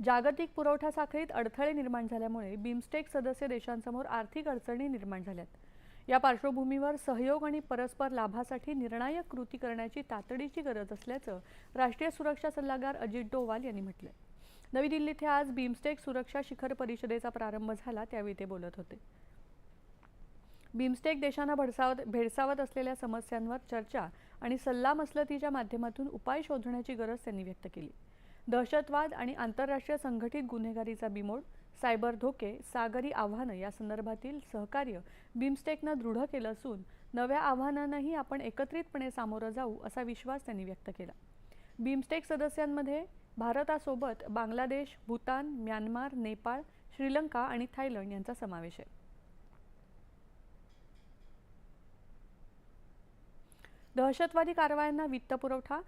जागतिक पुरवठा साखळीत अडथळे निर्माण झाल्यामुळे बिमस्टेक सदस्य देशांसमोर आर्थिक अडचणी निर्माण झाल्यात। या पार्श्वभूमीवर सहयोग आणि परस्पर लाभासाठी निर्णायक कृती करण्याची तातडीची गरज असल्याचं राष्ट्रीय सुरक्षा सल्लागार अजित डोवाल यांनी म्हटलंय। नवी दिल्लीत आज बिमस्टेक सुरक्षा शिखर परिषदेचा प्रारंभ झाला त्यावेळी ते बोलत होते। बिमस्टेक देशांना भेडसावत असलेल्या समस्यांवर चर्चा आणि सल्लामसलतीच्या माध्यमातून उपाय शोधण्याची गरज त्यांनी व्यक्त केली। दहशतवाद आणि आंतरराष्ट्रीय संघटित गुन्हेगारीचा बिमोड, सायबर धोके, सागरी आव्हानं या संदर्भातील सहकार्य बिमस्टेकनं दृढ केलं असून नव्या आव्हानांनाही आपण एकत्रितपणे सामोरं जाऊ असा विश्वास त्यांनी व्यक्त केला। बिमस्टेक सदस्यांमध्ये भारतासोबत बांगलादेश, भूतान, म्यानमार, नेपाळ, श्रीलंका आणि थायलंड यांचा समावेश आहे। दहशतवादी कारवायांना वित्तपुरवठा,